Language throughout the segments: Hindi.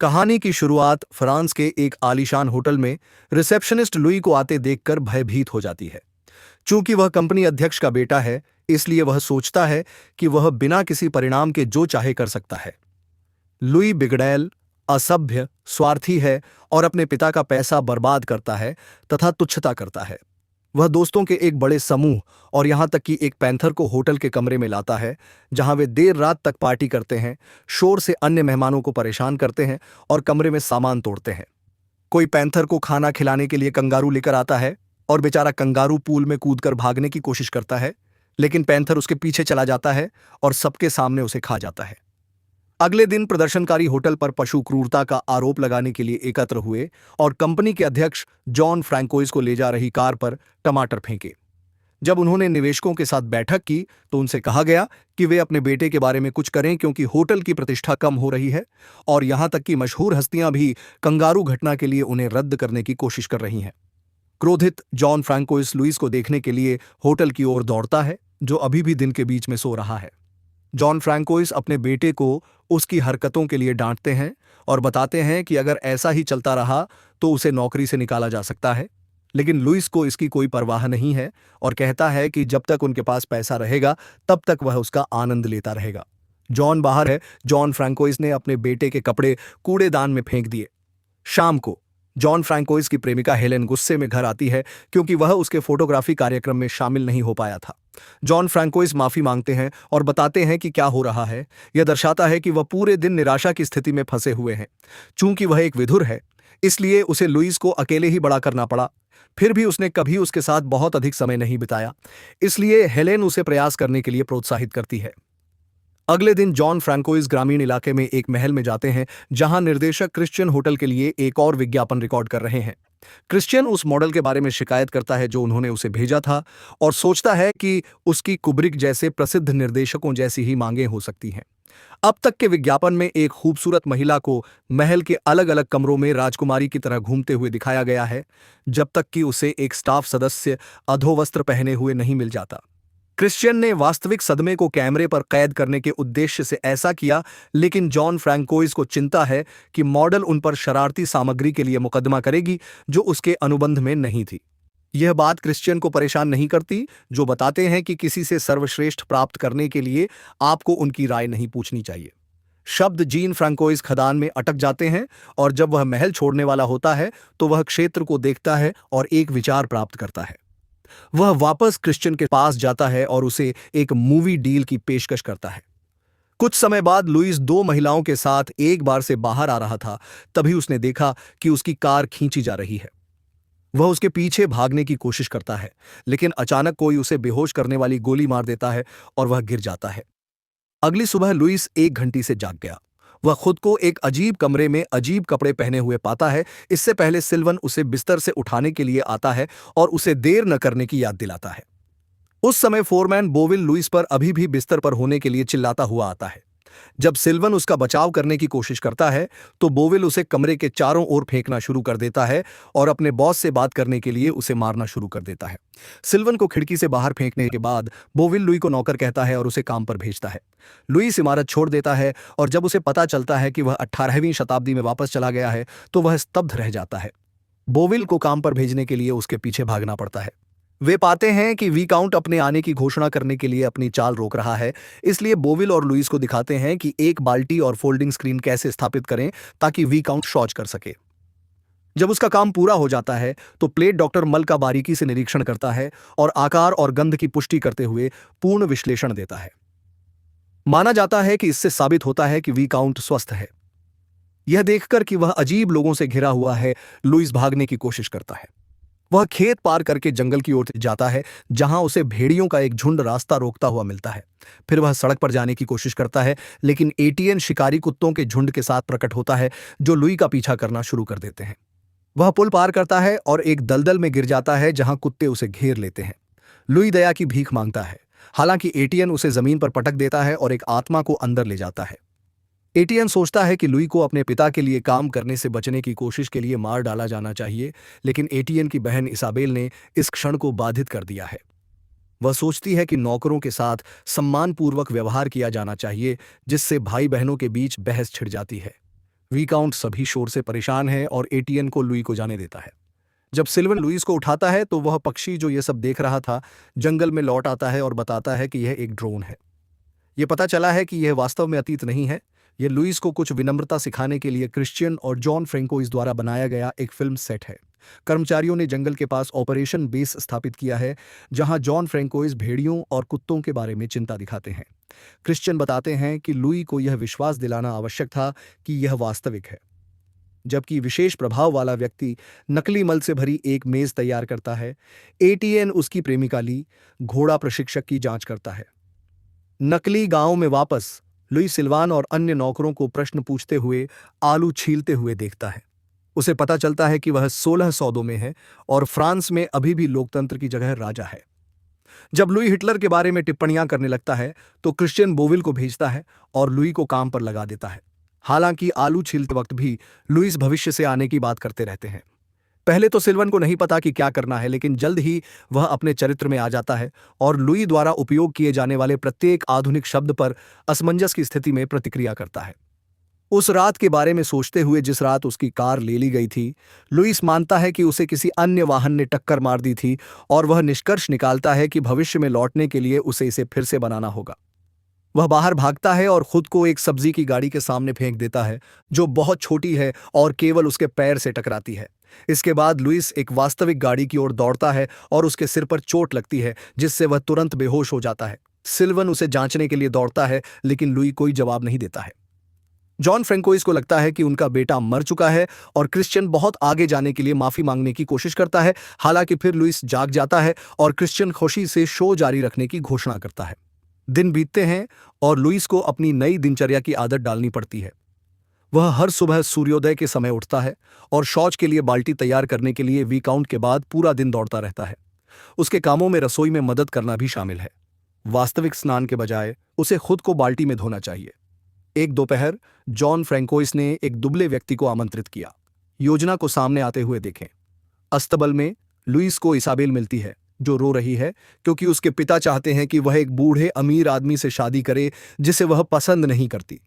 कहानी की शुरुआत फ्रांस के एक आलीशान होटल में रिसेप्शनिस्ट लुई को आते देखकर भयभीत हो जाती है। चूंकि वह कंपनी अध्यक्ष का बेटा है, इसलिए वह सोचता है कि वह बिना किसी परिणाम के जो चाहे कर सकता है। लुई बिगड़ैल, असभ्य, स्वार्थी है और अपने पिता का पैसा बर्बाद करता है तथा तुच्छता करता है। वह दोस्तों के एक बड़े समूह और यहां तक कि एक पैंथर को होटल के कमरे में लाता है, जहां वे देर रात तक पार्टी करते हैं, शोर से अन्य मेहमानों को परेशान करते हैं और कमरे में सामान तोड़ते हैं। कोई पैंथर को खाना खिलाने के लिए कंगारू लेकर आता है और बेचारा कंगारू पूल में कूदकर भागने की कोशिश करता है, लेकिन पैंथर उसके पीछे चला जाता है और सबके सामने उसे खा जाता है। अगले दिन प्रदर्शनकारी होटल पर पशु क्रूरता का आरोप लगाने के लिए एकत्र हुए और कंपनी के अध्यक्ष जॉन फ्रैंकोइस को ले जा रही कार पर टमाटर फेंके। जब उन्होंने निवेशकों के साथ बैठक की तो उनसे कहा गया कि वे अपने बेटे के बारे में कुछ करें, क्योंकि होटल की प्रतिष्ठा कम हो रही है और यहां तक कि मशहूर हस्तियां भी कंगारू घटना के लिए उन्हें रद्द करने की कोशिश कर रही हैं। क्रोधित जॉन फ्रैंकोइस लुइस को देखने के लिए होटल की ओर दौड़ता है, जो अभी भी दिन के बीच में सो रहा है। जॉन फ्रैंकोइस अपने बेटे को उसकी हरकतों के लिए डांटते हैं और बताते हैं कि अगर ऐसा ही चलता रहा तो उसे नौकरी से निकाला जा सकता है, लेकिन लुइस को इसकी कोई परवाह नहीं है और कहता है कि जब तक उनके पास पैसा रहेगा तब तक वह उसका आनंद लेता रहेगा। जॉन बाहर है। जॉन फ्रैंकोइस ने अपने बेटे के कपड़े कूड़ेदान में फेंक दिए। शाम को जॉन फ्रैंकोइस की प्रेमिका हेलेन गुस्से में घर आती है, क्योंकि वह उसके फोटोग्राफी कार्यक्रम में शामिल नहीं हो पाया था। जॉन फ्रैंकोइस माफी मांगते हैं और बताते हैं कि क्या हो रहा है। यह दर्शाता है कि वह पूरे दिन निराशा की स्थिति में फंसे हुए हैं। चूंकि वह एक विधुर है, इसलिए उसे लुइस को अकेले ही बड़ा करना पड़ा। फिर भी उसने कभी उसके साथ बहुत अधिक समय नहीं बिताया, इसलिए हेलेन उसे प्रयास करने के लिए प्रोत्साहित करती है। अगले दिन जॉन फ्रैंकोइस ग्रामीण इलाके में एक महल में जाते हैं, जहां निर्देशक क्रिश्चियन होटल के लिए एक और विज्ञापन रिकॉर्ड कर रहे हैं। क्रिश्चियन उस मॉडल के बारे में शिकायत करता है जो उन्होंने उसे भेजा था और सोचता है कि उसकी कुब्रिक जैसे प्रसिद्ध निर्देशकों जैसी ही मांगें हो सकती हैं। अब तक के विज्ञापन में एक खूबसूरत महिला को महल के अलग अलग कमरों में राजकुमारी की तरह घूमते हुए दिखाया गया है, जब तक कि उसे एक स्टाफ सदस्य अधोवस्त्र पहने हुए नहीं मिल जाता। क्रिश्चियन ने वास्तविक सदमे को कैमरे पर कैद करने के उद्देश्य से ऐसा किया, लेकिन जॉन फ्रैंकोइस को चिंता है कि मॉडल उन पर शरारती सामग्री के लिए मुकदमा करेगी जो उसके अनुबंध में नहीं थी। यह बात क्रिश्चियन को परेशान नहीं करती, जो बताते हैं कि किसी से सर्वश्रेष्ठ प्राप्त करने के लिए आपको उनकी राय नहीं पूछनी चाहिए। शब्द जीन फ्रैंकोइस खदान में अटक जाते हैं और जब वह महल छोड़ने वाला होता है तो वह क्षेत्र को देखता है और एक विचार प्राप्त करता है। वह वापस क्रिश्चियन के पास जाता है और उसे एक मूवी डील की पेशकश करता है। कुछ समय बाद लुइस दो महिलाओं के साथ एक बार से बाहर आ रहा था, तभी उसने देखा कि उसकी कार खींची जा रही है। वह उसके पीछे भागने की कोशिश करता है, लेकिन अचानक कोई उसे बेहोश करने वाली गोली मार देता है और वह गिर जाता है। अगली सुबह लुइस एक घंटी से जाग गया। वह खुद को एक अजीब कमरे में अजीब कपड़े पहने हुए पाता है। इससे पहले सिल्वन उसे बिस्तर से उठाने के लिए आता है और उसे देर न करने की याद दिलाता है। उस समय फोरमैन बोविल लुइस पर अभी भी बिस्तर पर होने के लिए चिल्लाता हुआ आता है। जब सिल्वन उसका बचाव करने की कोशिश करता है तो बोविल उसे कमरे के चारों ओर फेंकना शुरू कर देता है और अपने बॉस से बात करने के लिए उसे मारना शुरू कर देता है। सिल्वन को खिड़की से बाहर फेंकने के बाद बोविल लुई को नौकर कहता है और उसे काम पर भेजता है। लुइस इमारत छोड़ देता है और जब उसे पता चलता है कि वह 18वीं शताब्दी में वापस चला गया है तो वह स्तब्ध रह जाता है। बोविल को काम पर भेजने के लिए उसके पीछे भागना पड़ता है। वे पाते हैं कि वीकाउंट अपने आने की घोषणा करने के लिए अपनी चाल रोक रहा है, इसलिए बोविल और लुइस को दिखाते हैं कि एक बाल्टी और फोल्डिंग स्क्रीन कैसे स्थापित करें ताकि वीकाउंट शौच कर सके। जब उसका काम पूरा हो जाता है तो प्लेट डॉक्टर मल का बारीकी से निरीक्षण करता है और आकार और गंध की पुष्टि करते हुए पूर्ण विश्लेषण देता है। माना जाता है कि इससे साबित होता है कि वीकाउंट स्वस्थ है। यह देखकर कि वह अजीब लोगों से घिरा हुआ है, लुइस भागने की कोशिश करता है। वह खेत पार करके जंगल की ओर जाता है, जहां उसे भेड़ियों का एक झुंड रास्ता रोकता हुआ मिलता है। फिर वह सड़क पर जाने की कोशिश करता है, लेकिन एटीएन शिकारी कुत्तों के झुंड के साथ प्रकट होता है जो लुई का पीछा करना शुरू कर देते हैं। वह पुल पार करता है और एक दलदल में गिर जाता है, जहां कुत्ते उसे घेर लेते हैं। लुई दया की भीख मांगता है, हालांकि एटीएन उसे जमीन पर पटक देता है और एक आत्मा को अंदर ले जाता है। एटीएन सोचता है कि लुई को अपने पिता के लिए काम करने से बचने की कोशिश के लिए मार डाला जाना चाहिए, लेकिन एटीएन की बहन इसाबेल ने इस क्षण को बाधित कर दिया है। वह सोचती है कि नौकरों के साथ सम्मानपूर्वक व्यवहार किया जाना चाहिए, जिससे भाई बहनों के बीच बहस छिड़ जाती है। विकाउंट सभी शोर से परेशान है और एटीएन को लुई को जाने देता है। जब सिल्वन लुइस को उठाता है तो वह पक्षी जो ये सब देख रहा था जंगल में लौट आता है और बताता है कि यह एक ड्रोन है। ये पता चला है कि यह वास्तव में अतीत नहीं है, यह लुइस को कुछ विनम्रता सिखाने के लिए क्रिश्चियन और जॉन फ्रेंकोइस द्वारा बनाया गया एक फिल्म सेट है। कर्मचारियों ने जंगल के पास ऑपरेशन बेस स्थापित किया है, जहां जॉन फ्रेंकोइस भेड़ियों और कुत्तों के बारे में चिंता दिखाते हैं। क्रिश्चियन बताते हैं कि लुई को यह विश्वास दिलाना आवश्यक था कि यह वास्तविक है, जबकि विशेष प्रभाव वाला व्यक्ति नकली मल से भरी एक मेज तैयार करता है। एटीएन उसकी प्रेमिका ली घोड़ा प्रशिक्षक की जांच करता है। नकली गांव में वापस लुई सिल्वान और अन्य नौकरों को प्रश्न पूछते हुए आलू छीलते हुए देखता है। उसे पता चलता है कि वह 16 सौदों में है और फ्रांस में अभी भी लोकतंत्र की जगह राजा है। जब लुई हिटलर के बारे में टिप्पणियां करने लगता है तो क्रिश्चियन बोविल को भेजता है और लुई को काम पर लगा देता है। हालांकि आलू छीलते वक्त भी लुइस भविष्य से आने की बात करते रहते हैं। पहले तो सिल्वन को नहीं पता कि क्या करना है, लेकिन जल्द ही वह अपने चरित्र में आ जाता है और लुई द्वारा उपयोग किए जाने वाले प्रत्येक आधुनिक शब्द पर असमंजस की स्थिति में प्रतिक्रिया करता है। उस रात के बारे में सोचते हुए जिस रात उसकी कार ले ली गई थी, लुइस मानता है कि उसे किसी अन्य वाहन ने टक्कर मार दी थी और वह निष्कर्ष निकालता है कि भविष्य में लौटने के लिए उसे इसे फिर से बनाना होगा। वह बाहर भागता है और खुद को एक सब्जी की गाड़ी के सामने फेंक देता है, जो बहुत छोटी है और केवल उसके पैर से टकराती है। इसके बाद लुइस एक वास्तविक गाड़ी की ओर दौड़ता है और उसके सिर पर चोट लगती है, जिससे वह तुरंत बेहोश हो जाता है। सिल्वन उसे जांचने के लिए दौड़ता है, लेकिन लुई कोई जवाब नहीं देता है। जॉन फ्रेंकोइस को लगता है कि उनका बेटा मर चुका है और क्रिश्चियन बहुत आगे जाने के लिए माफी मांगने की कोशिश करता है। हालांकि फिर लुइस जाग जाता है और क्रिश्चियन खुशी से शो जारी रखने की घोषणा करता है। दिन बीतते हैं और लुइस को अपनी नई दिनचर्या की आदत डालनी पड़ती है। वह हर सुबह सूर्योदय के समय उठता है और शौच के लिए बाल्टी तैयार करने के लिए विकाउंट के बाद पूरा दिन दौड़ता रहता है। उसके कामों में रसोई में मदद करना भी शामिल है। वास्तविक स्नान के बजाय उसे खुद को बाल्टी में धोना चाहिए। एक दोपहर जॉन फ्रेंकोइस ने एक दुबले व्यक्ति को आमंत्रित किया। योजना को सामने आते हुए देखें। अस्तबल में लुइस को इसाबेल मिलती है, जो रो रही है क्योंकि उसके पिता चाहते हैं कि वह एक बूढ़े अमीर आदमी से शादी करे जिसे वह पसंद नहीं करती।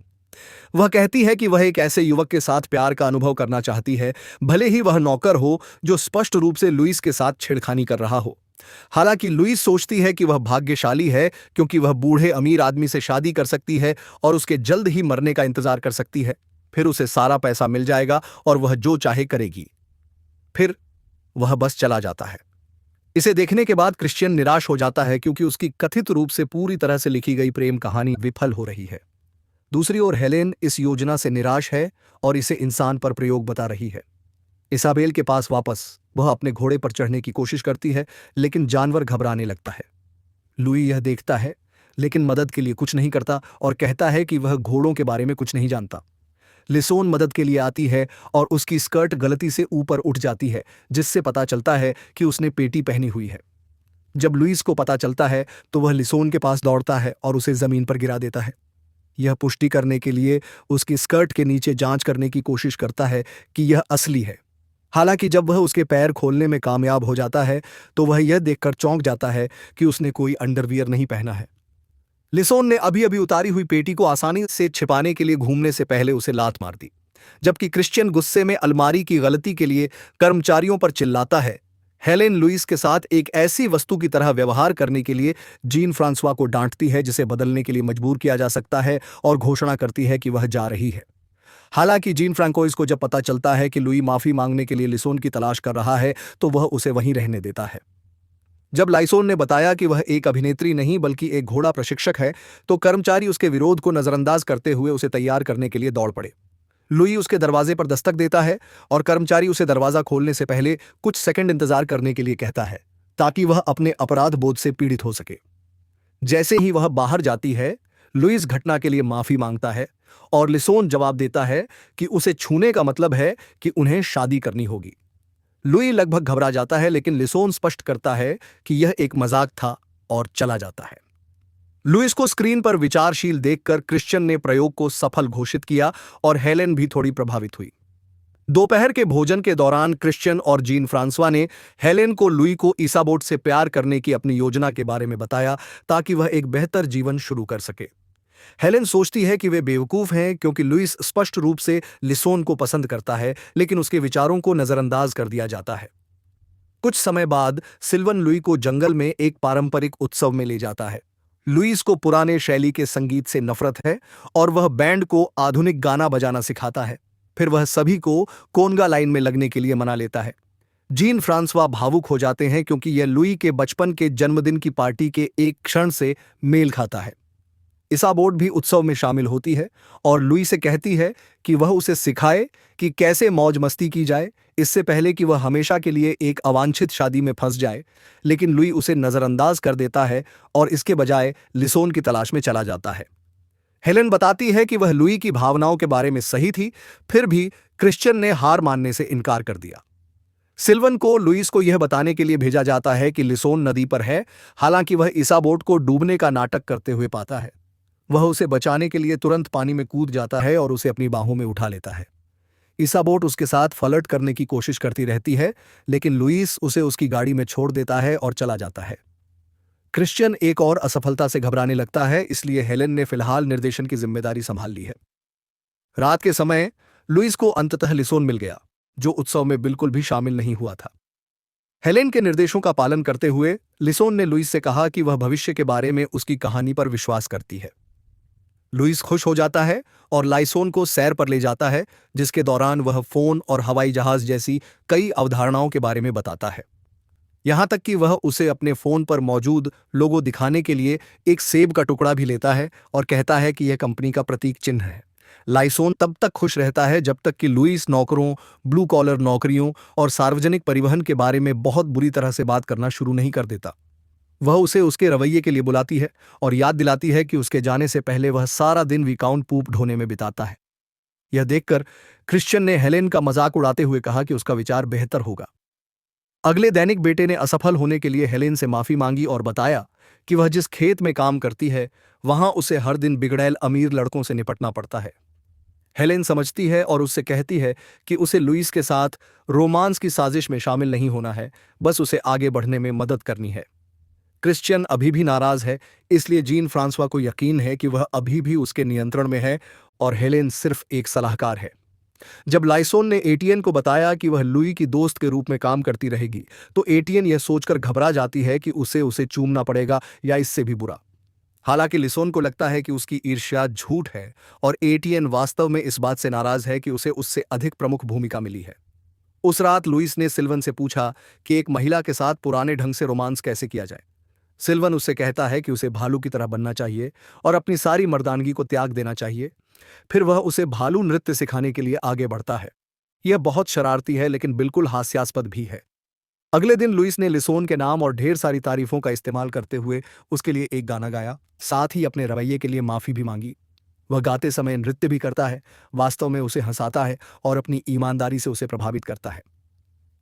वह कहती है कि वह एक ऐसे युवक के साथ प्यार का अनुभव करना चाहती है, भले ही वह नौकर हो जो स्पष्ट रूप से लुइस के साथ छेड़खानी कर रहा हो। हालांकि लुइस सोचती है कि वह भाग्यशाली है क्योंकि वह बूढ़े अमीर आदमी से शादी कर सकती है और उसके जल्द ही मरने का इंतजार कर सकती है। फिर उसे सारा पैसा मिल जाएगा और वह जो चाहे करेगी। फिर वह बस चला जाता है। इसे देखने के बाद क्रिश्चियन निराश हो जाता है क्योंकि उसकी कथित रूप से पूरी तरह से लिखी गई प्रेम कहानी विफल हो रही है। दूसरी ओर हेलेन इस योजना से निराश है और इसे इंसान पर प्रयोग बता रही है। इसाबेल के पास वापस वह अपने घोड़े पर चढ़ने की कोशिश करती है, लेकिन जानवर घबराने लगता है। लुई यह देखता है, लेकिन मदद के लिए कुछ नहीं करता और कहता है कि वह घोड़ों के बारे में कुछ नहीं जानता। लिसोन मदद के लिए आती है और उसकी स्कर्ट गलती से ऊपर उठ जाती है, जिससे पता चलता है कि उसने पेटी पहनी हुई है। जब लुइस को पता चलता है तो वह लिसोन के पास दौड़ता है और उसे जमीन पर गिरा देता है। यह पुष्टि करने के लिए उसकी स्कर्ट के नीचे जांच करने की कोशिश करता है कि यह असली है। हालांकि जब वह उसके पैर खोलने में कामयाब हो जाता है तो वह यह देखकर चौंक जाता है कि उसने कोई अंडरवियर नहीं पहना है। लिसोन ने अभी अभी उतारी हुई पेटी को आसानी से छिपाने के लिए घूमने से पहले उसे लात मार दी, जबकि क्रिश्चियन गुस्से में अलमारी की गलती के लिए कर्मचारियों पर चिल्लाता है। हेलेन लुइस के साथ एक ऐसी वस्तु की तरह व्यवहार करने के लिए जीन फ्रांसवा को डांटती है जिसे बदलने के लिए मजबूर किया जा सकता है और घोषणा करती है कि वह जा रही है। हालांकि जीन फ्रांकोइस को जब पता चलता है कि लुई माफी मांगने के लिए लिसोन की तलाश कर रहा है तो वह उसे वहीं रहने देता है। जब लाइसोन ने बताया कि वह एक अभिनेत्री नहीं बल्कि एक घोड़ा प्रशिक्षक है तो कर्मचारी उसके विरोध को नजरअंदाज करते हुए उसे तैयार करने के लिए दौड़ पड़े। लुई उसके दरवाजे पर दस्तक देता है और कर्मचारी उसे दरवाजा खोलने से पहले कुछ सेकंड इंतजार करने के लिए कहता है ताकि वह अपने अपराध बोध से पीड़ित हो सके। जैसे ही वह बाहर जाती है, लुइस घटना के लिए माफी मांगता है और लिसोन जवाब देता है कि उसे छूने का मतलब है कि उन्हें शादी करनी होगी। लुई लगभग घबरा जाता है, लेकिन लिसोन स्पष्ट करता है कि यह एक मजाक था और चला जाता है। लुइस को स्क्रीन पर विचारशील देखकर क्रिश्चियन ने प्रयोग को सफल घोषित किया और हेलेन भी थोड़ी प्रभावित हुई। दोपहर के भोजन के दौरान क्रिश्चियन और जीन फ्रांसवा ने हेलेन को लुई को इसाबोट से प्यार करने की अपनी योजना के बारे में बताया ताकि वह एक बेहतर जीवन शुरू कर सके। हेलेन सोचती है कि वे बेवकूफ हैं क्योंकि लुइस स्पष्ट रूप से लिसोन को पसंद करता है, लेकिन उसके विचारों को नजरअंदाज कर दिया जाता है। कुछ समय बाद सिल्वन लुई को जंगल में एक पारंपरिक उत्सव में ले जाता है। लुइस को पुराने शैली के संगीत से नफरत है और वह बैंड को आधुनिक गाना बजाना सिखाता है। फिर वह सभी को कोनगा लाइन में लगने के लिए मना लेता है। जीन फ्रांसवा भावुक हो जाते हैं क्योंकि यह लुई के बचपन के जन्मदिन की पार्टी के एक क्षण से मेल खाता है। इसाबोट भी उत्सव में शामिल होती है और लुई से कहती है कि वह उसे सिखाए कि कैसे मौज मस्ती की जाए, इससे पहले कि वह हमेशा के लिए एक अवांछित शादी में फंस जाए। लेकिन लुई उसे नजरअंदाज कर देता है और इसके बजाय लिसोन की तलाश में चला जाता है। हेलेन बताती है कि वह लुई की भावनाओं के बारे में सही थी, फिर भी क्रिश्चियन ने हार मानने से इनकार कर दिया। सिल्वन को लुइस को यह बताने के लिए भेजा जाता है कि लिसोन नदी पर है, हालांकि वह इसाबोट को डूबने का नाटक करते हुए पाता है। वह उसे बचाने के लिए तुरंत पानी में कूद जाता है और उसे अपनी बाहों में उठा लेता है। इसाबोट उसके साथ फ्लर्ट करने की कोशिश करती रहती है, लेकिन लुइस उसे उसकी गाड़ी में छोड़ देता है और चला जाता है। क्रिश्चियन एक और असफलता से घबराने लगता है, इसलिए हेलेन ने फिलहाल निर्देशन की जिम्मेदारी संभाल ली है। रात के समय लुइस को अंततः लिसोन मिल गया, जो उत्सव में बिल्कुल भी शामिल नहीं हुआ था। हेलेन के निर्देशों का पालन करते हुए लिसोन ने लुइस से कहा कि वह भविष्य के बारे में उसकी कहानी पर विश्वास करती है। लुइस खुश हो जाता है और लाइसोन को सैर पर ले जाता है, जिसके दौरान वह फोन और हवाई जहाज जैसी कई अवधारणाओं के बारे में बताता है। यहां तक कि वह उसे अपने फोन पर मौजूद लोगो दिखाने के लिए एक सेब का टुकड़ा भी लेता है और कहता है कि यह कंपनी का प्रतीक चिन्ह है। लाइसोन तब तक खुश रहता है जब तक कि लुइस नौकरों, ब्लू कॉलर नौकरियों और सार्वजनिक परिवहन के बारे में बहुत बुरी तरह से बात करना शुरू नहीं कर देता। वह उसे उसके रवैये के लिए बुलाती है और याद दिलाती है कि उसके जाने से पहले वह सारा दिन विकाउंट पूप ढोने में बिताता है। यह देखकर क्रिश्चियन ने हेलेन का मजाक उड़ाते हुए कहा कि उसका विचार बेहतर होगा। अगले दैनिक बेटे ने असफल होने के लिए हेलेन से माफी मांगी और बताया कि वह जिस खेत में काम करती है वहां उसे हर दिन बिगड़ैल अमीर लड़कों से निपटना पड़ता है। हेलेन समझती है और उससे कहती है कि उसे लुइस के साथ रोमांस की साजिश में शामिल नहीं होना है, बस उसे आगे बढ़ने में मदद करनी है। क्रिश्चियन अभी भी नाराज है, इसलिए जीन फ्रांसवा को यकीन है कि वह अभी भी उसके नियंत्रण में है और हेलेन सिर्फ एक सलाहकार है। जब लाइसोन ने एटीएन को बताया कि वह लुई की दोस्त के रूप में काम करती रहेगी, तो एटीएन यह सोचकर घबरा जाती है कि उसे चूमना पड़ेगा या इससे भी बुरा। हालांकि लिसोन को लगता है कि उसकी ईर्ष्या झूठ है और एटीएन वास्तव में इस बात से नाराज है कि उसे उससे अधिक प्रमुख भूमिका मिली है। उस रात लुइस ने सिल्वन से पूछा कि एक महिला के साथ पुराने ढंग से रोमांस कैसे किया जाए। सिल्वन उससे कहता है कि उसे भालू की तरह बनना चाहिए और अपनी सारी मर्दानगी को त्याग देना चाहिए। फिर वह उसे भालू नृत्य सिखाने के लिए आगे बढ़ता है। यह बहुत शरारती है, लेकिन बिल्कुल हास्यास्पद भी है। अगले दिन लुइस ने लिसोन के नाम और ढेर सारी तारीफों का इस्तेमाल करते हुए उसके लिए एक गाना गाया, साथ ही अपने रवैये के लिए माफी भी मांगी। वह गाते समय नृत्य भी करता है, वास्तव में उसे हंसाता है और अपनी ईमानदारी से उसे प्रभावित करता है।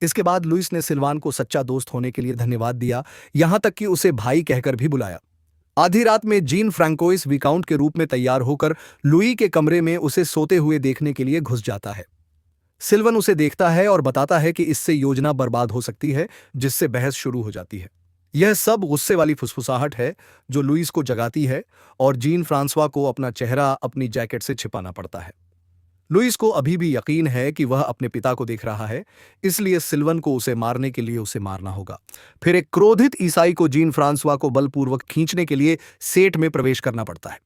इसके बाद लुइस ने सिल्वान को सच्चा दोस्त होने के लिए धन्यवाद दिया, यहां तक कि उसे भाई कहकर भी बुलाया। आधी रात में जीन फ्रैंकोइस विकाउंट के रूप में तैयार होकर लुई के कमरे में उसे सोते हुए देखने के लिए घुस जाता है। सिल्वन उसे देखता है और बताता है कि इससे योजना बर्बाद हो सकती है, जिससे बहस शुरू हो जाती है। यह सब गुस्से वाली फुसफुसाहट है जो लुइस को जगाती है और जीन फ्रांसवा को अपना चेहरा अपनी जैकेट से छिपाना पड़ता है। लुइस को अभी भी यकीन है कि वह अपने पिता को देख रहा है, इसलिए सिल्वन को उसे मारने के लिए उसे मारना होगा। फिर एक क्रोधित ईसाई को जीन फ्रांसवा को बलपूर्वक खींचने के लिए सेट में प्रवेश करना पड़ता है।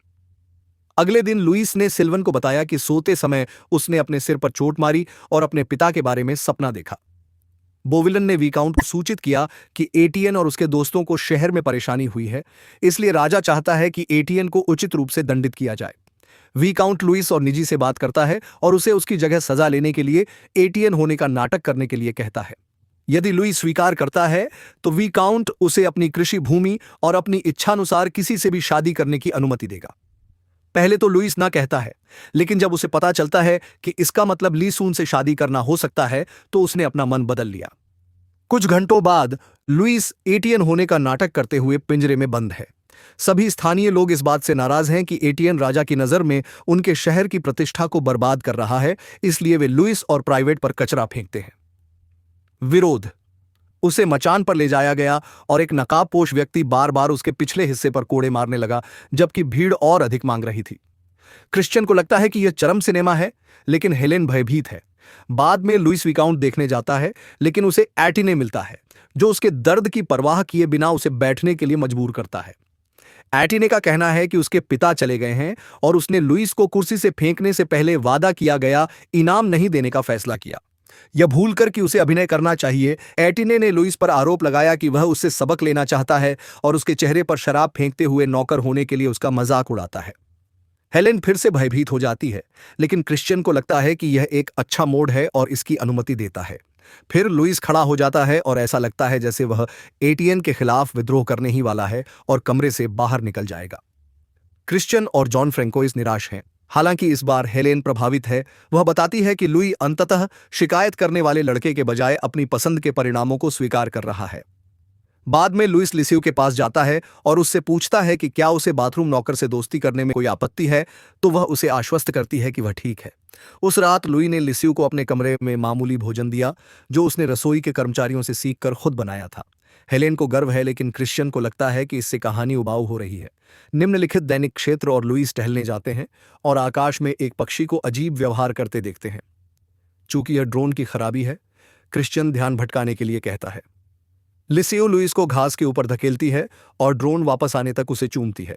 अगले दिन लुइस ने सिल्वन को बताया कि सोते समय उसने अपने सिर पर चोट मारी और अपने पिता के बारे में सपना देखा। बोविलन ने विकाउंट को सूचित किया कि एटीएन और उसके दोस्तों को शहर में परेशानी हुई है, इसलिए राजा चाहता है कि एटीएन को उचित रूप से दंडित किया जाए। विकाउंट लुइस और निजी से बात करता है और उसे उसकी जगह सजा लेने के लिए एटीएन होने का नाटक करने के लिए कहता है। यदि लुइस स्वीकार करता है तो विकाउंट उसे अपनी कृषि भूमि और अपनी इच्छानुसार किसी से भी शादी करने की अनुमति देगा। पहले तो लुइस ना कहता है, लेकिन जब उसे पता चलता है कि इसका मतलब लीसून से शादी करना हो सकता है, तो उसने अपना मन बदल लिया। कुछ घंटों बाद लुइस एटीएन होने का नाटक करते हुए पिंजरे में बंद है। सभी स्थानीय लोग इस बात से नाराज हैं कि एटीएन राजा की नजर में उनके शहर की प्रतिष्ठा को बर्बाद कर रहा है, इसलिए वे लुइस और प्राइवेट पर कचरा फेंकते हैं। विरोध। उसे मचान पर ले जाया गया और एक नकाबपोश व्यक्ति बार बार उसके पिछले हिस्से पर कोड़े मारने लगा, जबकि भीड़ और अधिक मांग रही थी। क्रिश्चियन को लगता है कि यह चरम सिनेमा है, लेकिन हेलेन भयभीत है। बाद में लुइस विकाउंट देखने जाता है, लेकिन उसे एटिने मिलता है, जो उसके दर्द की परवाह किए बिना उसे बैठने के लिए मजबूर करता है। एटिने का कहना है कि उसके पिता चले गए हैं और उसने लुइस को कुर्सी से फेंकने से पहले वादा किया गया इनाम नहीं देने का फैसला किया। यह भूलकर कि उसे अभिनय करना चाहिए, एटिने ने लुइस पर आरोप लगाया कि वह उससे सबक लेना चाहता है और उसके चेहरे पर शराब फेंकते हुए नौकर होने के लिए उसका मजाक उड़ाता है। हेलेन फिर से भयभीत हो जाती है, लेकिन क्रिश्चियन को लगता है कि यह एक अच्छा मोड़ है और इसकी अनुमति देता है। फिर लुइस खड़ा हो जाता है और ऐसा लगता है जैसे वह एटियन के खिलाफ विद्रोह करने ही वाला है और कमरे से बाहर निकल जाएगा। क्रिश्चियन और जॉन फ्रेंकोइस निराश हैं। हालांकि इस बार हेलेन प्रभावित है। वह बताती है कि लुई अंततः शिकायत करने वाले लड़के के बजाय अपनी पसंद के परिणामों को स्वीकार कर रहा है। बाद में लुइस लिसियो के पास जाता है और उससे पूछता है कि क्या उसे बाथरूम नौकर से दोस्ती करने में कोई आपत्ति है, तो वह उसे आश्वस्त करती है कि वह ठीक है। उस रात लुई ने लिसियो को अपने कमरे में मामूली भोजन दिया, जो उसने रसोई के कर्मचारियों से सीखकर खुद बनाया था। हेलेन को गर्व है, लेकिन क्रिश्चियन को लगता है कि इससे कहानी उबाऊ हो रही है। निम्नलिखित दैनिक क्षेत्र और लुइस टहलने जाते हैं और आकाश में एक पक्षी को अजीब व्यवहार करते देखते हैं। चूंकि यह ड्रोन की खराबी है, क्रिश्चियन ध्यान भटकाने के लिए कहता है। लिसियो लुइस को घास के ऊपर धकेलती है और ड्रोन वापस आने तक उसे चूमती है।